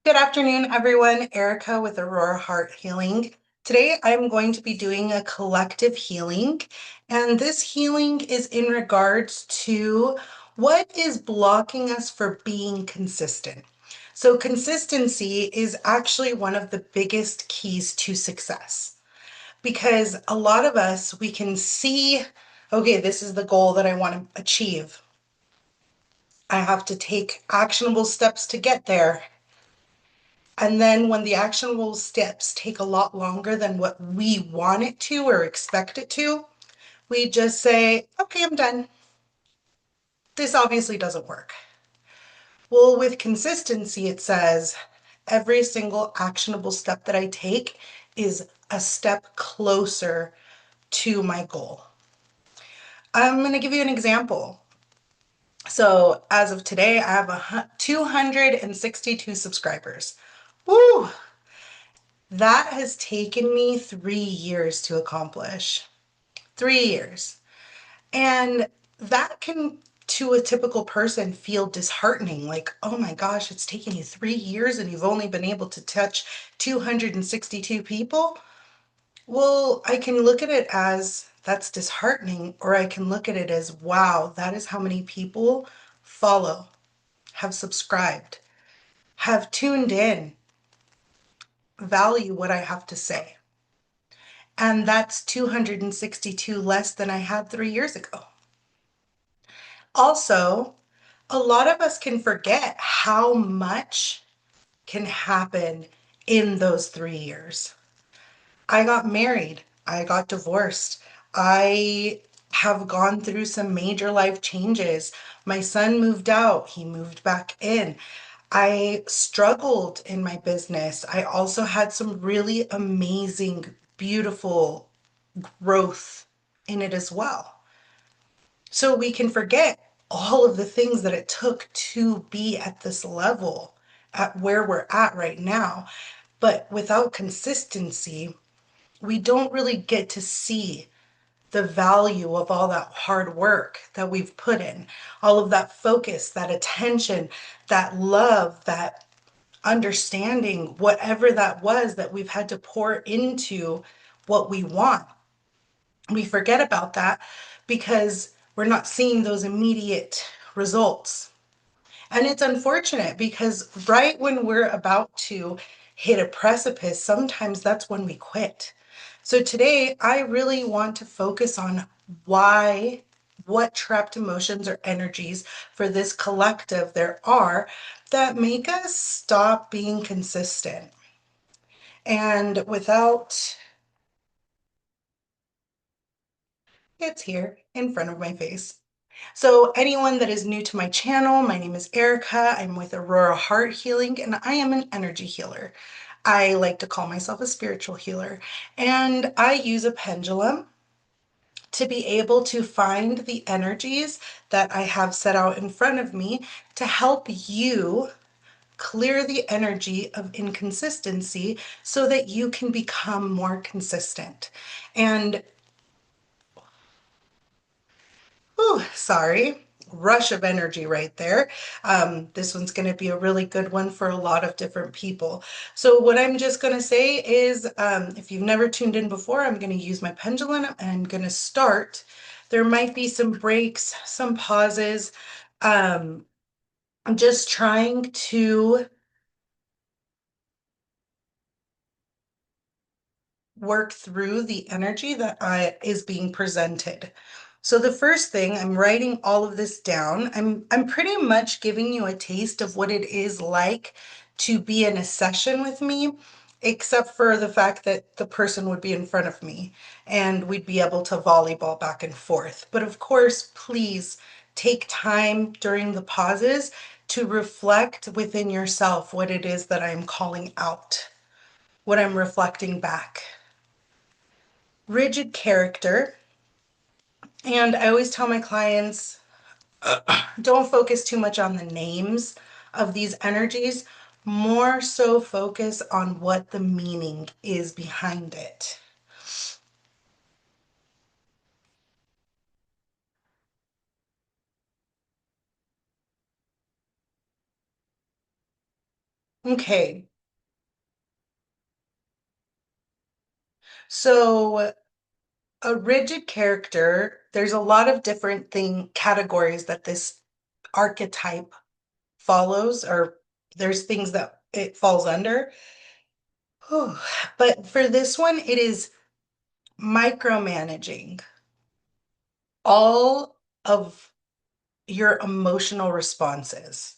Good afternoon, everyone. Erica with Aurora Heart Healing. Today, I'm going to be doing a collective healing, and this healing is in regards to what is blocking us for being consistent. So, consistency is actually one of the biggest keys to success because a lot of us, we can see, okay, this is the goal that I want to achieve. I have to take actionable steps to get there. And then when the actionable steps take a lot longer than what we want it to or expect it to, we just say, okay, I'm done. This obviously doesn't work. Well, with consistency, it says every single actionable step that I take is a step closer to my goal. I'm going to give you an example. So as of today, I have 262 subscribers. Woo! That has taken me 3 years to accomplish. 3 years. And that can, to a typical person, feel disheartening. Like, oh my gosh, it's taken you 3 years and you've only been able to touch 262 people. Well, I can look at it as that's disheartening, or I can look at it as, wow, that is how many people follow, have subscribed, have tuned in, value what I have to say. And that's 262 less than I had 3 years ago. Also, a lot of us can forget how much can happen in those 3 years. I got married, I got divorced, I have gone through some major life changes. My son moved out, he moved back in. I struggled in my business. I also had some really amazing, beautiful growth in it as well. So we can forget all of the things that it took to be at this level, at where we're at right now. But without consistency, we don't really get to see the value of all that hard work that we've put in, all of that focus, that attention, that love, that understanding, whatever that was that we've had to pour into what we want. We forget about that because we're not seeing those immediate results. And it's unfortunate because right when we're about to hit a precipice, sometimes that's when we quit. So today, I really want to focus on why, what trapped emotions or energies for this collective there are that make us stop being consistent. And without, it's here in front of my face. So anyone that is new to my channel, my name is Erica. I'm with Aurora Heart Healing, and I am an energy healer. I like to call myself a spiritual healer, and I use a pendulum to be able to find the energies that I have set out in front of me to help you clear the energy of inconsistency so that you can become more consistent. And oh, sorry, rush of energy right there. This one's going to be a really good one for a lot of different people. So what I'm just going to say is, if you've never tuned in before, I'm going to use my pendulum and I'm going to start. There might be some breaks, some pauses. I'm just trying to work through the energy that is being presented. So the first thing, I'm writing all of this down. I'm pretty much giving you a taste of what it is like to be in a session with me, except for the fact that the person would be in front of me and we'd be able to volleyball back and forth. But of course, please take time during the pauses to reflect within yourself what it is that I'm calling out, what I'm reflecting back. Rigid character. And I always tell my clients, don't focus too much on the names of these energies, more so focus on what the meaning is behind it. Okay. So a rigid character, there's a lot of different thing categories that this archetype follows, or there's things that it falls under. Whew. But for this one, it is micromanaging all of your emotional responses.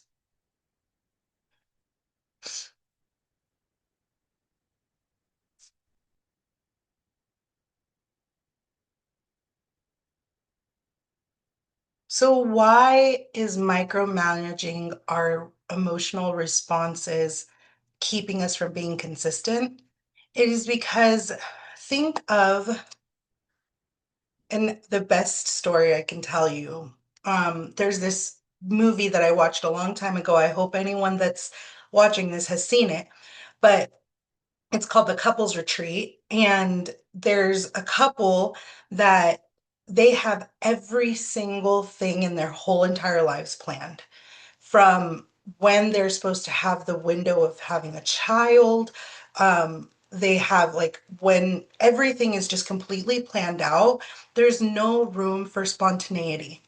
So, why is micromanaging our emotional responses keeping us from being consistent? It is because think of, and the best story I can tell you, there's this movie that I watched a long time ago. I hope anyone that's watching this has seen it, but it's called The Couples Retreat. And there's a couple that they have every single thing in their whole entire lives planned, from when they're supposed to have the window of having a child. They have like when everything is just completely planned out, there's no room for spontaneity.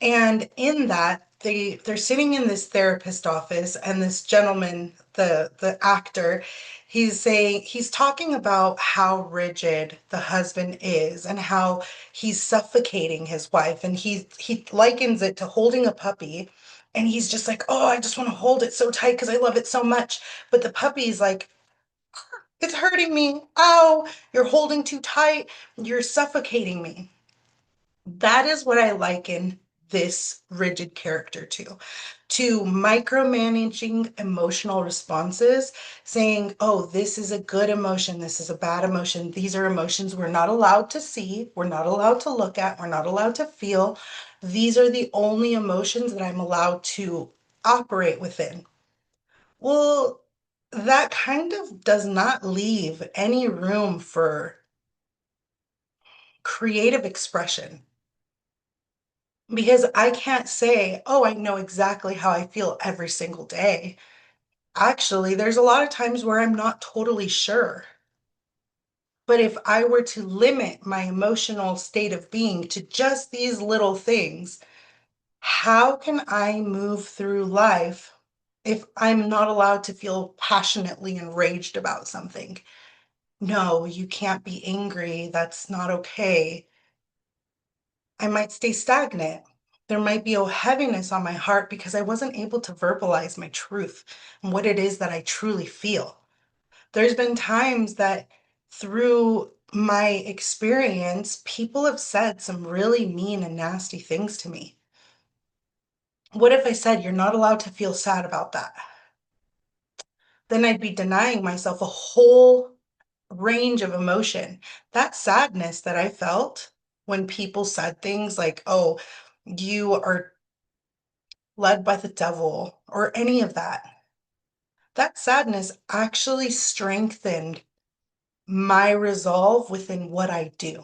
And in that, they're sitting in this therapist office, and this gentleman, the actor, he's talking about how rigid the husband is and how he's suffocating his wife, and he likens it to holding a puppy, and he's just like, "Oh, I just want to hold it so tight because I love it so much." But the puppy's like, "It's hurting me. Ow, you're holding too tight. You're suffocating me." That is what I liken this rigid character to micromanaging emotional responses, saying, oh, this is a good emotion, this is a bad emotion. These are emotions we're not allowed to see, we're not allowed to look at, we're not allowed to feel. These are the only emotions that I'm allowed to operate within. Well, that kind of does not leave any room for creative expression. Because I can't say, oh, I know exactly how I feel every single day. Actually, there's a lot of times where I'm not totally sure. But if I were to limit my emotional state of being to just these little things, how can I move through life if I'm not allowed to feel passionately enraged about something? No, you can't be angry. That's not okay. I might stay stagnant. There might be a heaviness on my heart because I wasn't able to verbalize my truth and what it is that I truly feel. There's been times that through my experience, people have said some really mean and nasty things to me. What if I said, you're not allowed to feel sad about that? Then I'd be denying myself a whole range of emotion. That sadness that I felt when people said things like, oh, you are led by the devil, or any of that. That sadness actually strengthened my resolve within what I do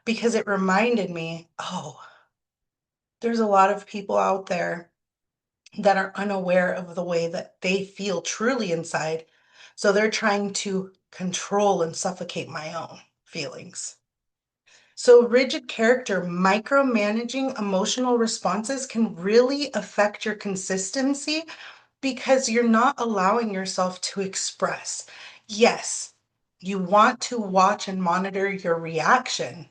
because it reminded me, oh, there's a lot of people out there that are unaware of the way that they feel truly inside. So they're trying to control and suffocate my own feelings. So, rigid character, micromanaging emotional responses can really affect your consistency because you're not allowing yourself to express. Yes, you want to watch and monitor your reaction.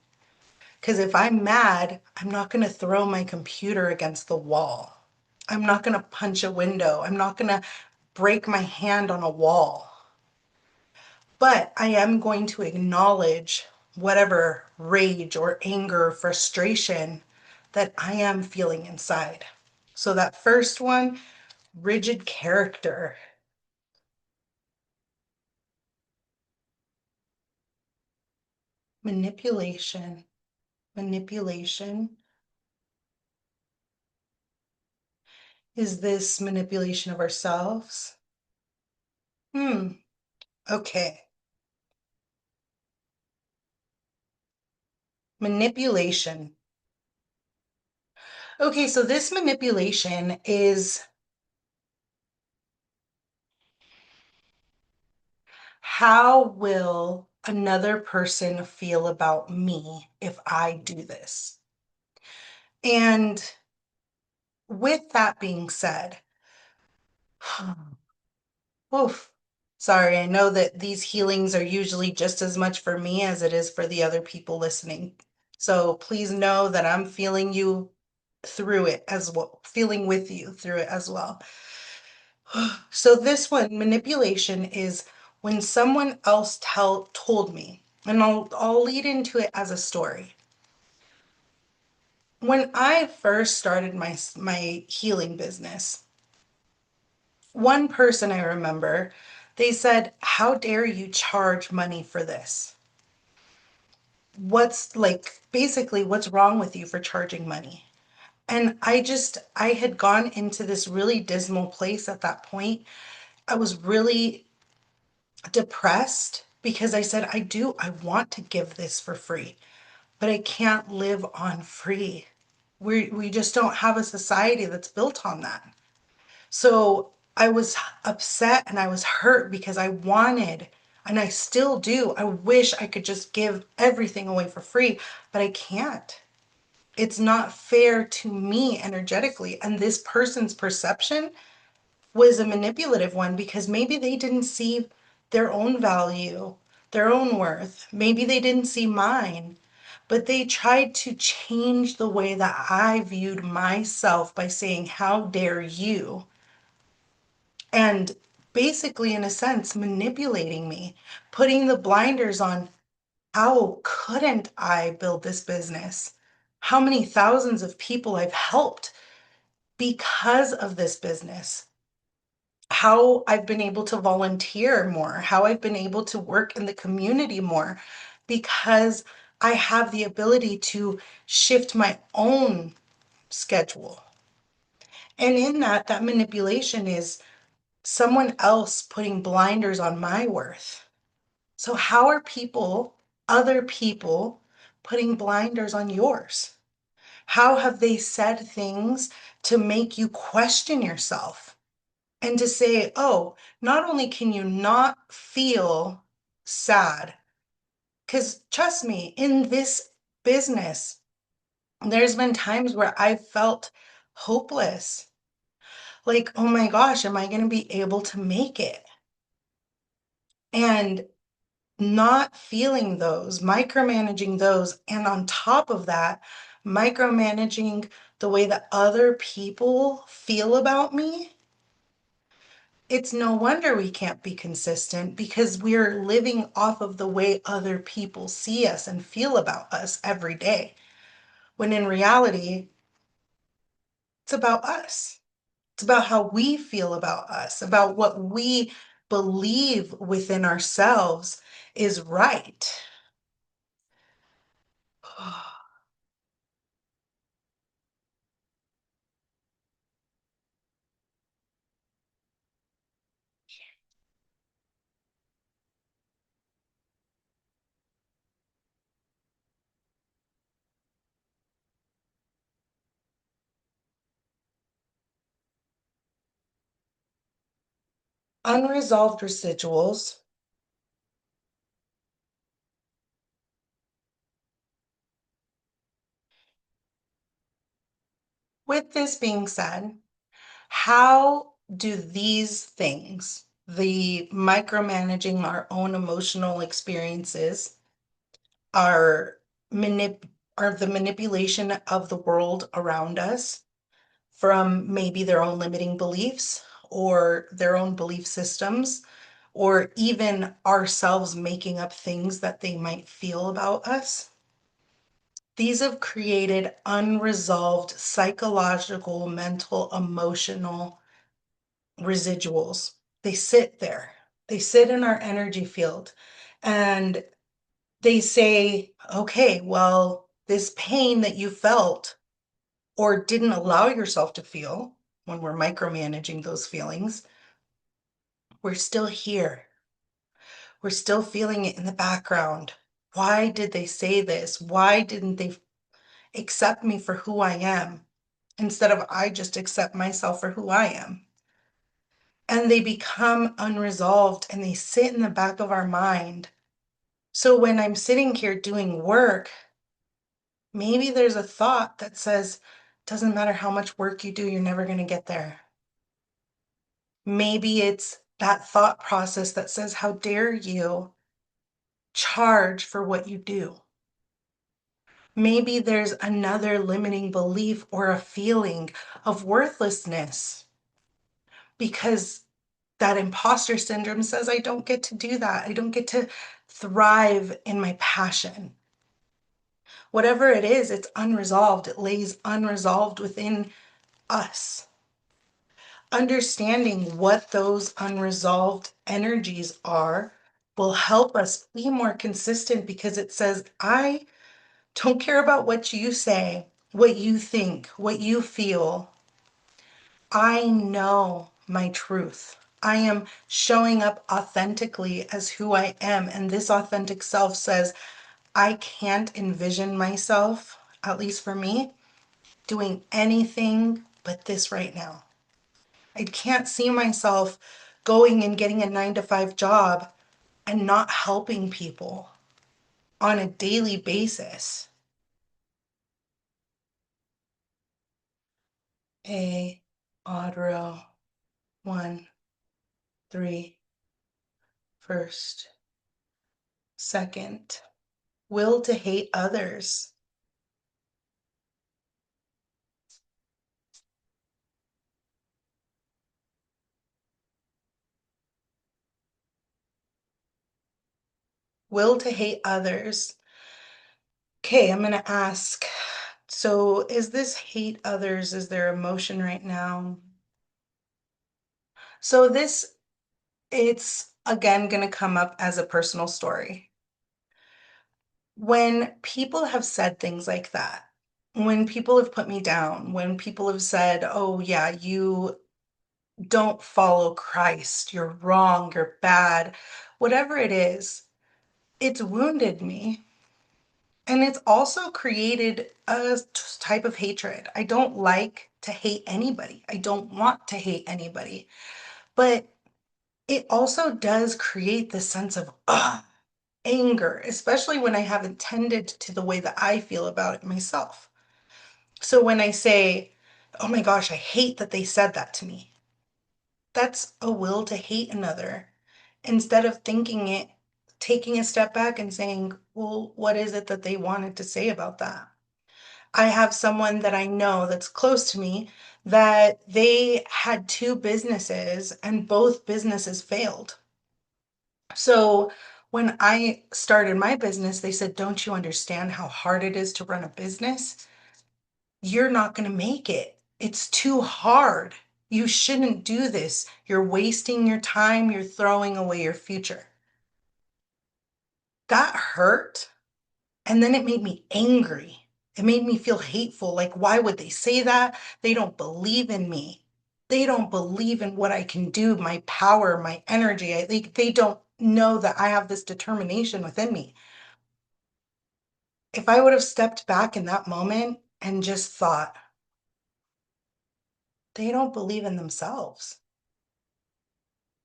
Because if I'm mad, I'm not going to throw my computer against the wall. I'm not going to punch a window. I'm not going to break my hand on a wall. But I am going to acknowledge whatever rage or anger or frustration that I am feeling inside. So, that first one, rigid character. Manipulation. Manipulation. Is this manipulation of ourselves? Hmm. Okay. Manipulation. Okay, so this manipulation is how will another person feel about me if I do this? And with that being said, oof, sorry, I know that these healings are usually just as much for me as it is for the other people listening. So please know that I'm feeling you through it as well, feeling with you through it as well. So this one, manipulation, is when someone else told me, and I'll lead into it as a story. When I first started my healing business, one person I remember, they said, "How dare you charge money for this? What's like basically what's wrong with you for charging money?" And I had gone into this really dismal place at that point. I was really depressed because I said, I want to give this for free, but I can't live on free. We just don't have a society that's built on that. So I was upset and I was hurt because I wanted, and I still do, I wish I could just give everything away for free, but I can't. It's not fair to me energetically. And this person's perception was a manipulative one because maybe they didn't see their own value, their own worth. Maybe they didn't see mine, but they tried to change the way that I viewed myself by saying, "How dare you?" And basically, in a sense, manipulating me, putting the blinders on. How couldn't I build this business? How many thousands of people I've helped because of this business? How I've been able to volunteer more, how I've been able to work in the community more because I have the ability to shift my own schedule. And in that, that manipulation is someone else putting blinders on my worth. So, how are other people, putting blinders on yours? How have they said things to make you question yourself? And to say, oh, not only can you not feel sad, because trust me, in this business, there's been times where I've felt hopeless. Like, oh my gosh, am I going to be able to make it? And not feeling those, micromanaging those, and on top of that, micromanaging the way that other people feel about me. It's no wonder we can't be consistent because we're living off of the way other people see us and feel about us every day. When in reality, it's about us. It's about how we feel about us, about what we believe within ourselves is right. Unresolved residuals. With this being said, how do these things, the micromanaging our own emotional experiences, our manip are the manipulation of the world around us from maybe their own limiting beliefs or their own belief systems, or even ourselves making up things that they might feel about us. These have created unresolved psychological, mental, emotional residuals. They sit there, they sit in our energy field, and they say, okay, well, this pain that you felt or didn't allow yourself to feel when we're micromanaging those feelings, we're still here. We're still feeling it in the background. Why did they say this? Why didn't they accept me for who I am instead of I just accept myself for who I am? and they become unresolved and they sit in the back of our mind. So when I'm sitting here doing work, maybe there's a thought that says, doesn't matter how much work you do, you're never going to get there. Maybe it's that thought process that says, how dare you charge for what you do? Maybe there's another limiting belief or a feeling of worthlessness because that imposter syndrome says, I don't get to do that. I don't get to thrive in my passion. Whatever it is, it's unresolved. It lays unresolved within us. Understanding what those unresolved energies are will help us be more consistent because it says, I don't care about what you say, what you think, what you feel. I know my truth. I am showing up authentically as who I am. And this authentic self says, I can't envision myself, at least for me, doing anything but this right now. I can't see myself going and getting a 9-to-5 job and not helping people on a daily basis. A, odd row, 1, 3, first, second. Will to hate others. Will to hate others. Okay, I'm going to ask, so is this hate others? Is there emotion right now? So it's again going to come up as a personal story. When people have said things like that, when people have put me down, when people have said, oh yeah, you don't follow Christ, you're wrong, you're bad, whatever it is, it's wounded me. And it's also created a type of hatred. I don't like to hate anybody. I don't want to hate anybody. But it also does create this sense of anger, especially when I haven't tended to the way that I feel about it myself. So when I say, oh my gosh, I hate that they said that to me, that's a will to hate another. Instead of thinking it, taking a step back and saying, well, what is it that they wanted to say about that? I have someone that I know that's close to me that they had two businesses and both businesses failed. So when I started my business, they said, don't you understand how hard it is to run a business? You're not going to make it. It's too hard. You shouldn't do this. You're wasting your time. You're throwing away your future. That hurt. And then it made me angry. It made me feel hateful. Like, why would they say that? They don't believe in me. They don't believe in what I can do, my power, my energy. They don't know that I have this determination within me. If I would have stepped back in that moment and just thought, they don't believe in themselves.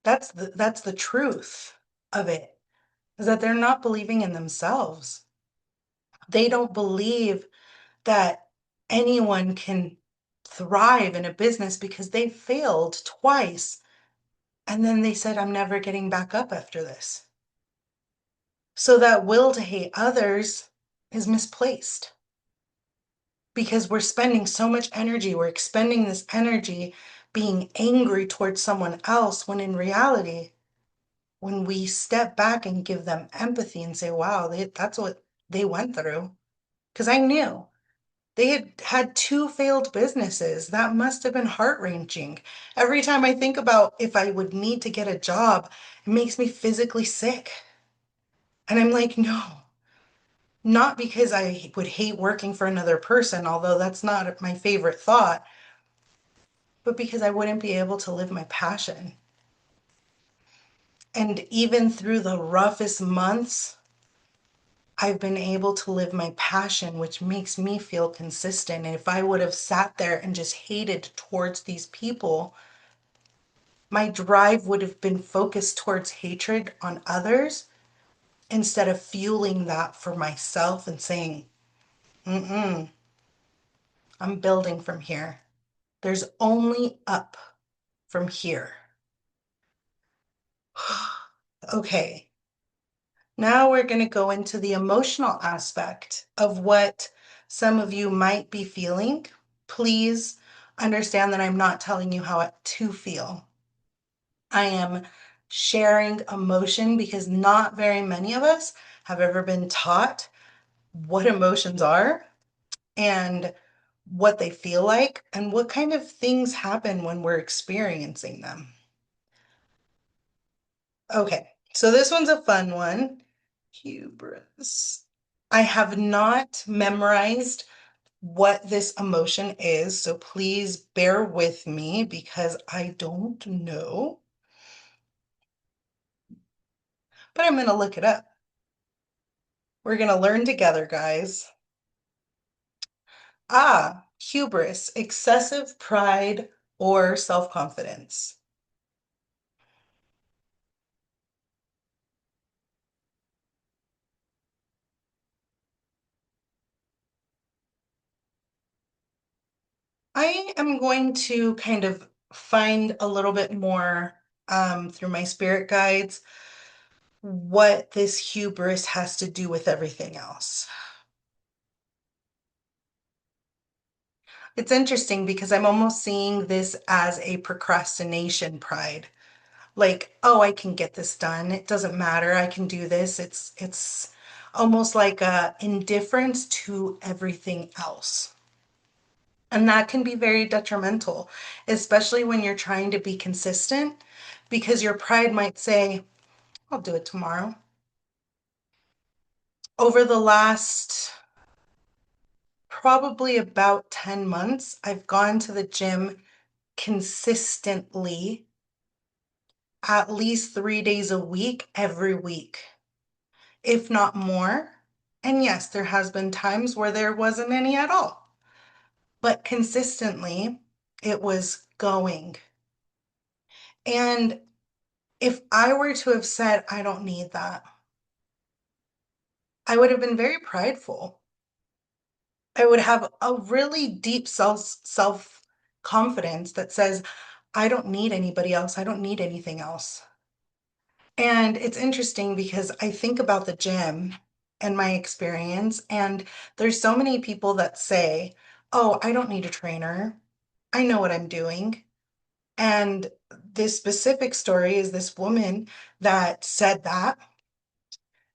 That's the truth of it, is that they're not believing in themselves. They don't believe that anyone can thrive in a business because they failed twice. And then they said, I'm never getting back up after this. So that will to hate others is misplaced because we're spending so much energy, we're expending this energy being angry towards someone else, when in reality, when we step back and give them empathy and say, wow, that's what they went through. Because I knew they had had two failed businesses. That must have been heart-wrenching. Every time I think about if I would need to get a job, it makes me physically sick. And I'm like, no, not because I would hate working for another person, although that's not my favorite thought, but because I wouldn't be able to live my passion. And even through the roughest months, I've been able to live my passion, which makes me feel consistent. And if I would have sat there and just hated towards these people, my drive would have been focused towards hatred on others instead of fueling that for myself and saying, mm-mm, I'm building from here. There's only up from here. Okay, now we're going to go into the emotional aspect of what some of you might be feeling. Please understand that I'm not telling you how to feel. I am sharing emotion because not very many of us have ever been taught what emotions are and what they feel like and what kind of things happen when we're experiencing them. Okay, so this one's a fun one. Hubris. I have not memorized what this emotion is, so please bear with me because I don't know. But I'm going to look it up. We're going to learn together, guys. Hubris, excessive pride or self-confidence. I am going to kind of find a little bit more through my spirit guides what this hubris has to do with everything else. It's interesting because I'm almost seeing this as a procrastination pride. Like, oh, I can get this done. It doesn't matter. I can do this. It's almost like a indifference to everything else. And that can be very detrimental, especially when you're trying to be consistent, because your pride might say, I'll do it tomorrow. Over the last probably about 10 months, I've gone to the gym consistently at least 3 days a week, every week, if not more. And yes, there has been times where there wasn't any at all, but consistently it was going. And if I were to have said, I don't need that, I would have been very prideful. I would have a really deep self confidence that says, I don't need anybody else. I don't need anything else. And it's interesting because I think about the gym and my experience, and there's so many people that say, oh, I don't need a trainer. I know what I'm doing. And this specific story is this woman that said that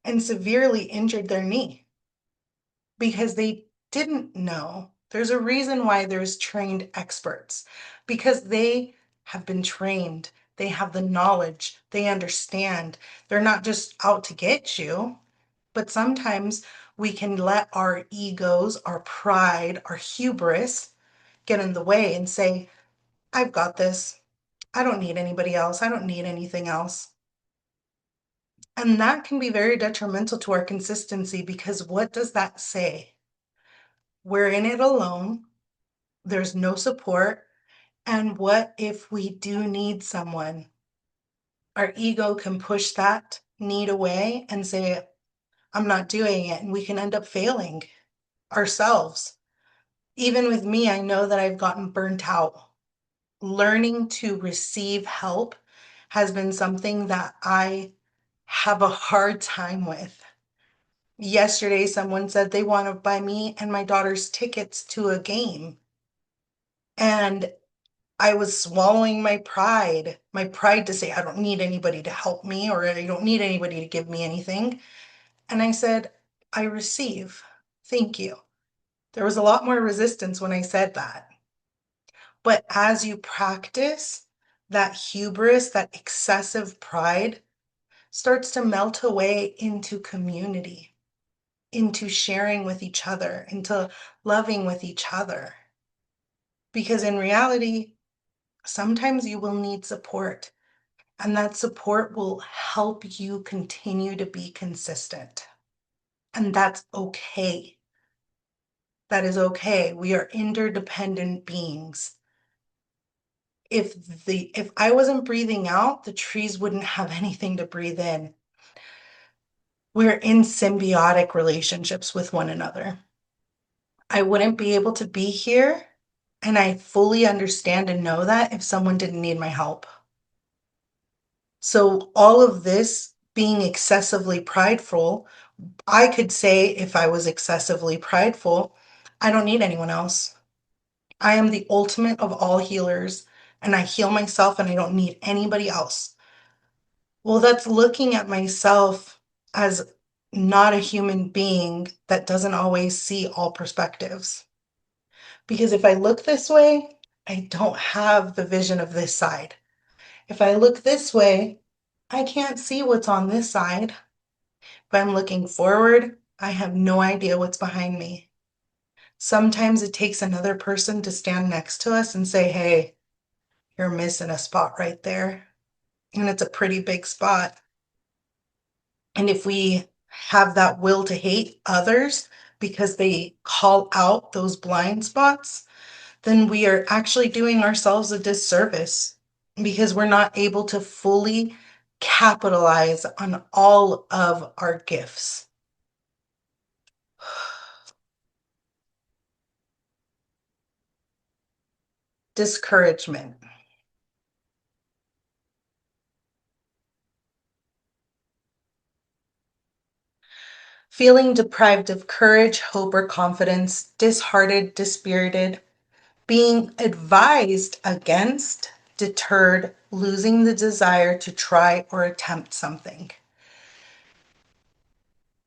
and severely injured their knee because they didn't know. There's a reason why there's trained experts because they have been trained. They have the knowledge. They understand. They're not just out to get you, but sometimes we can let our egos, our pride, our hubris get in the way and say, I've got this. I don't need anybody else. I don't need anything else. And that can be very detrimental to our consistency because what does that say? We're in it alone. There's no support. And what if we do need someone? Our ego can push that need away and say, I'm not doing it. And we can end up failing ourselves. Even with me, I know that I've gotten burnt out. Learning to receive help has been something that I have a hard time with. Yesterday, someone said they want to buy me and my daughter's tickets to a game. And I was swallowing my pride to say, I don't need anybody to help me or I don't need anybody to give me anything. And I said, I receive. Thank you. There was a lot more resistance when I said that. But as you practice, that hubris, that excessive pride starts to melt away into community, into sharing with each other, into loving with each other. Because in reality, sometimes you will need support, and that support will help you continue to be consistent. And that's okay. That is okay. We are interdependent beings. If I wasn't breathing out, the trees wouldn't have anything to breathe in. We're in symbiotic relationships with one another. I wouldn't be able to be here, and I fully understand and know that if someone didn't need my help. So all of this being excessively prideful, I could say if I was excessively prideful, I don't need anyone else. I am the ultimate of all healers, and I heal myself and I don't need anybody else. Well, that's looking at myself as not a human being that doesn't always see all perspectives. Because if I look this way, I don't have the vision of this side. If I look this way, I can't see what's on this side. If I'm looking forward, I have no idea what's behind me. Sometimes it takes another person to stand next to us and say, hey, you're missing a spot right there. And it's a pretty big spot. And if we have that will to hate others because they call out those blind spots, then we are actually doing ourselves a disservice because we're not able to fully capitalize on all of our gifts. Discouragement. Feeling deprived of courage, hope, or confidence, disheartened, dispirited, being advised against, deterred, losing the desire to try or attempt something.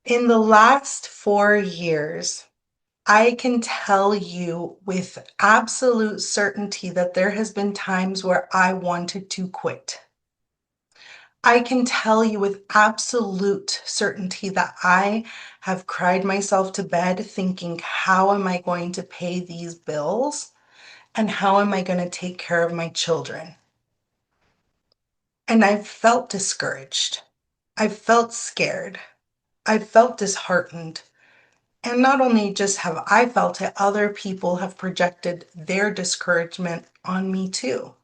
In the last 4 years, I can tell you with absolute certainty that there has been times where I wanted to quit. I can tell you with absolute certainty that I have cried myself to bed thinking, how am I going to pay these bills? And how am I going to take care of my children? And I've felt discouraged. I've felt scared. I've felt disheartened. And not only just have I felt it, other people have projected their discouragement on me too.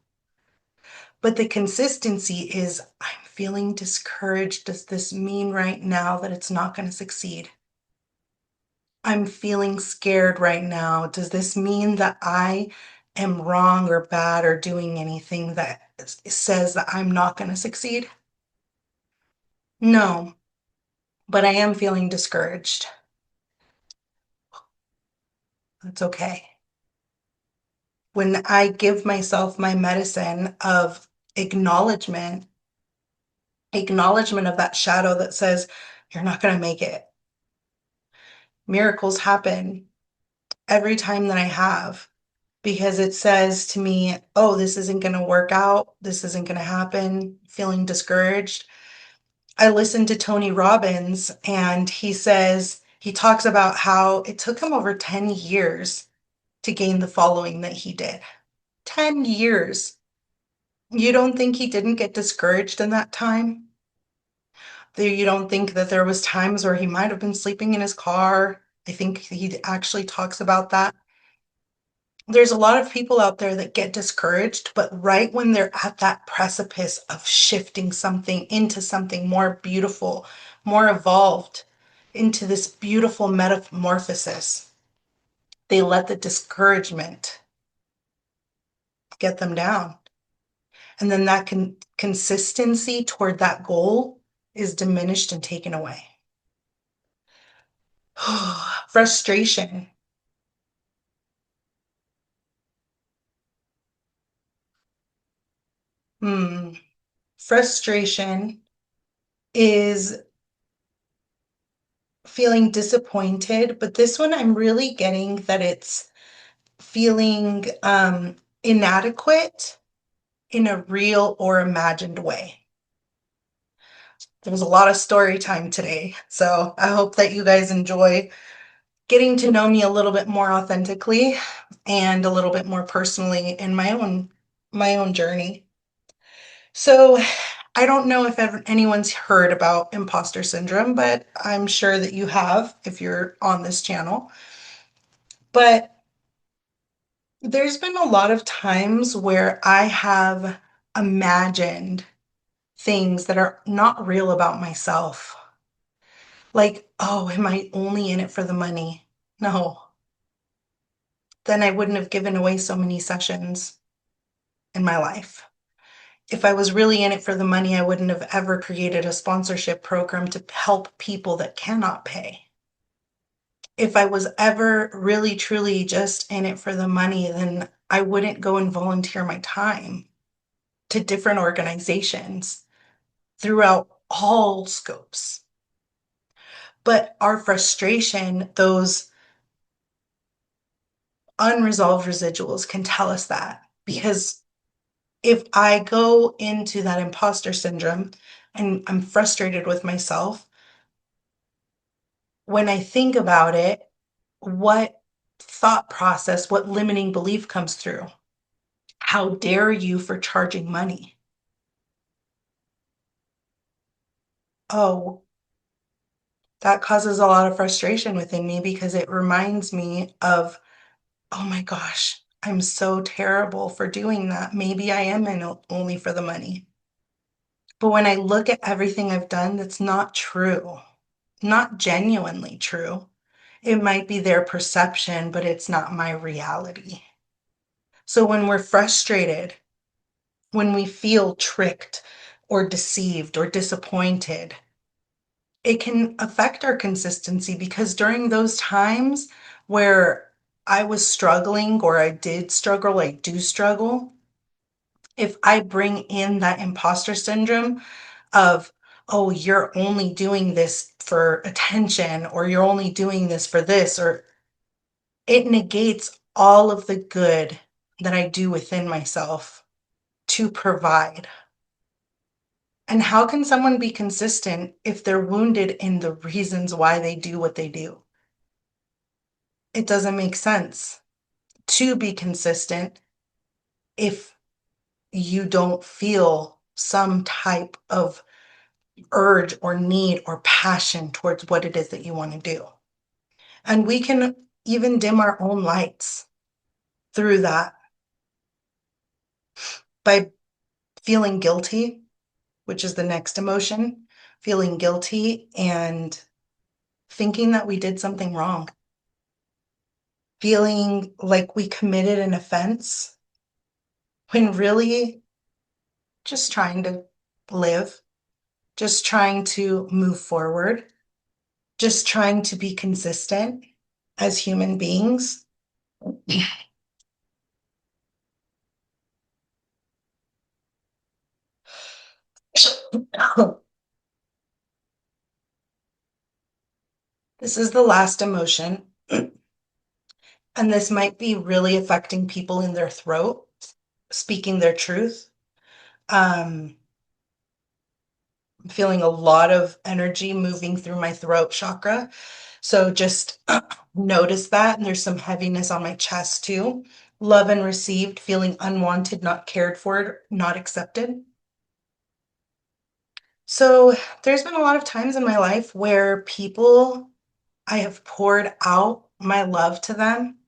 But the consistency is I'm feeling discouraged. Does this mean right now that it's not going to succeed? I'm feeling scared right now. Does this mean that I am wrong or bad or doing anything that says that I'm not going to succeed? No, but I am feeling discouraged. That's okay. When I give myself my medicine of acknowledgement, acknowledgement of that shadow that says, you're not going to make it. Miracles happen every time that I have because it says to me, oh, this isn't going to work out. This isn't going to happen. Feeling discouraged. I listened to Tony Robbins and he talks about how it took him over 10 years to gain the following that he did. 10 years. You don't think he didn't get discouraged in that time? You don't think that there was times where he might have been sleeping in his car? I think he actually talks about that. There's a lot of people out there that get discouraged, but right when they're at that precipice of shifting something into something more beautiful, more evolved, into this beautiful metamorphosis, they let the discouragement get them down. And then that consistency toward that goal is diminished and taken away. Frustration. Hmm. Frustration is feeling disappointed, but this one I'm really getting that it's feeling inadequate in a real or imagined way. There was a lot of story time today, so I hope that you guys enjoy getting to know me a little bit more authentically and a little bit more personally in my own journey. So I don't know if anyone's heard about imposter syndrome, but I'm sure that you have if you're on this channel. But There's been a lot of times where I have imagined things that are not real about myself. Like, oh, am I only in it for the money? No, then I wouldn't have given away so many sessions in my life. If I was really in it for the money, I wouldn't have ever created a sponsorship program to help people that cannot pay. If I was ever really truly just in it for the money, then I wouldn't go and volunteer my time to different organizations throughout all scopes. But our frustration, those unresolved residuals can tell us that. Because if I go into that imposter syndrome and I'm frustrated with myself, when I think about it, what thought process, what limiting belief comes through? How dare you for charging money? Oh, that causes a lot of frustration within me because it reminds me of, oh my gosh, I'm so terrible for doing that. Maybe I am in it only for the money. But when I look at everything I've done, that's not true, not genuinely true. It might be their perception, but it's not my reality. So when we're frustrated, when we feel tricked or deceived or disappointed, it can affect our consistency because during those times where I was struggling or I did struggle, I do struggle, if I bring in that imposter syndrome of, oh, you're only doing this for attention, or you're only doing this for this, or it negates all of the good that I do within myself to provide. And how can someone be consistent if they're wounded in the reasons why they do what they do? It doesn't make sense to be consistent if you don't feel some type of urge or need or passion towards what it is that you want to do. And we can even dim our own lights through that by feeling guilty, which is the next emotion, feeling guilty and thinking that we did something wrong, feeling like we committed an offense when really just trying to live, just trying to move forward, just trying to be consistent as human beings. This is the last emotion, and this might be really affecting people in their throat, speaking their truth. I'm feeling a lot of energy moving through my throat chakra. So just notice that. And there's some heaviness on my chest too. Love and received, feeling unwanted, not cared for, not accepted. So there's been a lot of times in my life where people, I have poured out my love to them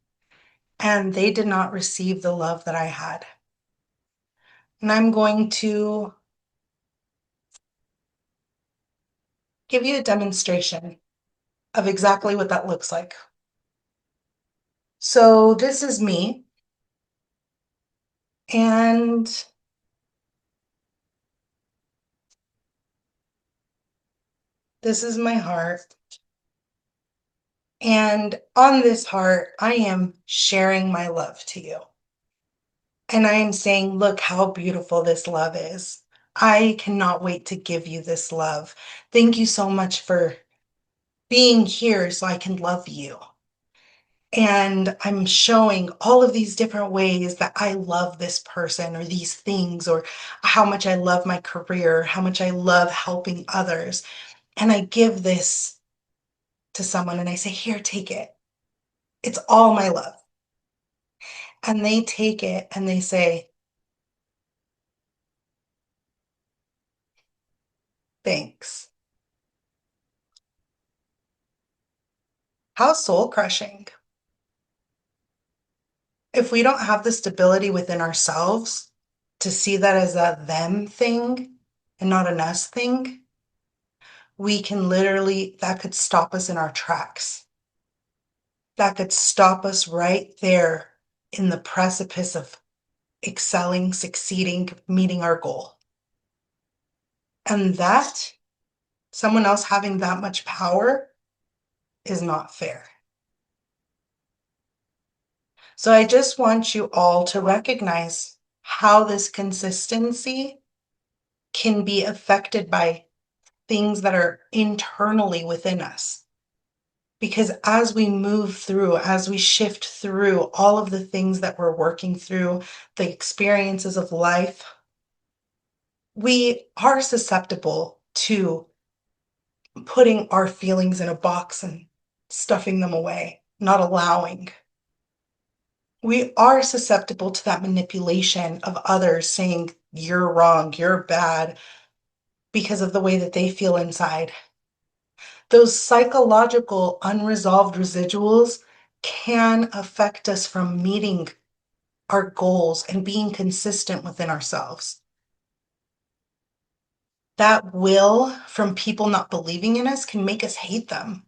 and they did not receive the love that I had. And I'm going to give you a demonstration of exactly what that looks like. So this is me, and this is my heart. And on this heart, I am sharing my love to you. And I am saying, look how beautiful this love is. I cannot wait to give you this love. Thank you so much for being here so I can love you. And I'm showing all of these different ways that I love this person or these things, or how much I love my career, how much I love helping others. And I give this to someone and I say, here, take it. It's all my love. And they take it and they say, thanks. How soul crushing. if we don't have the stability within ourselves to see that as a them thing and not an us thing, we can literally, that could stop us in our tracks. That could stop us right there in the precipice of excelling, succeeding, meeting our goal. And that, someone else having that much power, is not fair. So I just want you all to recognize how this consistency can be affected by things that are internally within us. Because as we move through, as we shift through all of the things that we're working through, the experiences of life, we are susceptible to putting our feelings in a box and stuffing them away, not allowing. We are susceptible to that manipulation of others saying, you're wrong, you're bad, because of the way that they feel inside. Those psychological unresolved residuals can affect us from meeting our goals and being consistent within ourselves. That will from people not believing in us can make us hate them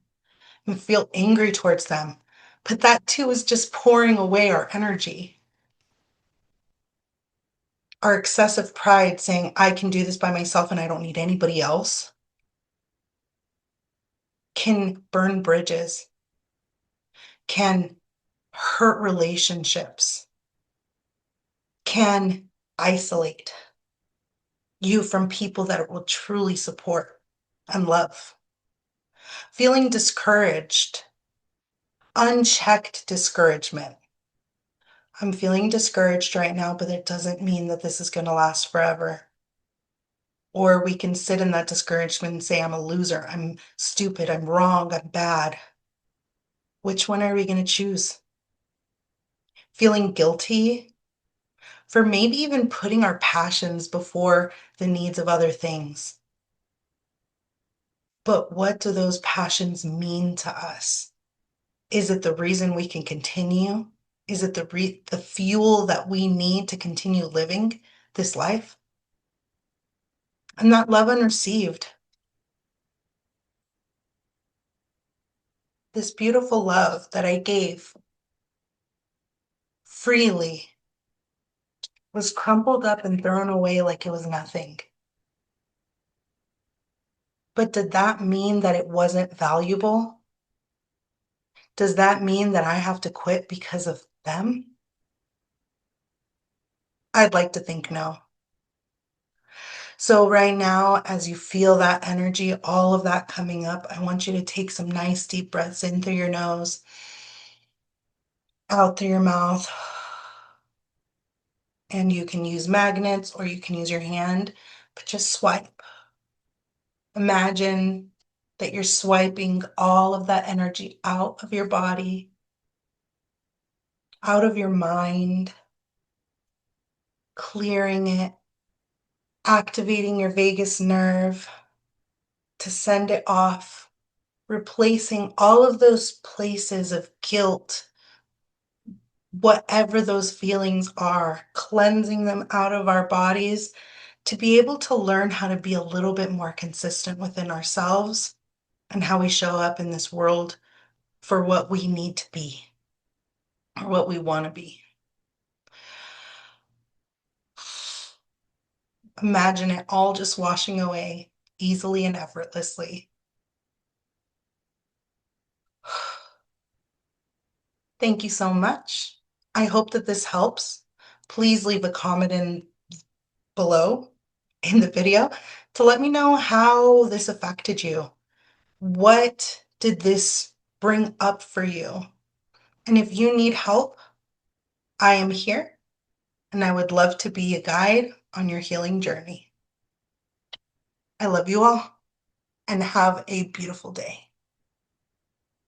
and feel angry towards them. But that too is just pouring away our energy. Our excessive pride saying, I can do this by myself and I don't need anybody else, can burn bridges, can hurt relationships, can isolate you from people that it will truly support and love. Feeling discouraged, unchecked discouragement. I'm feeling discouraged right now, but it doesn't mean that this is going to last forever. Or we can sit in that discouragement and say, I'm a loser, I'm stupid, I'm wrong, I'm bad. Which one are we going to choose? Feeling guilty for maybe even putting our passions before the needs of other things. But what do those passions mean to us? Is it the reason we can continue? Is it the fuel that we need to continue living this life? And that love unreceived, this beautiful love that I gave freely, was crumpled up and thrown away like it was nothing. But did that mean that it wasn't valuable? Does that mean that I have to quit because of them? I'd like to think no. So right now, as you feel that energy, all of that coming up, I want you to take some nice deep breaths in through your nose, out through your mouth. And you can use magnets or you can use your hand, but just swipe. Imagine that you're swiping all of that energy out of your body, out of your mind, clearing it, activating your vagus nerve to send it off, replacing all of those places of guilt, whatever those feelings are, cleansing them out of our bodies to be able to learn how to be a little bit more consistent within ourselves and how we show up in this world for what we need to be or what we want to be. Imagine it all just washing away easily and effortlessly. Thank you so much. I hope that this helps. Please leave a comment in below in the video to let me know how this affected you. What did this bring up for you? And if you need help, I am here and I would love to be a guide on your healing journey. I love you all and have a beautiful day.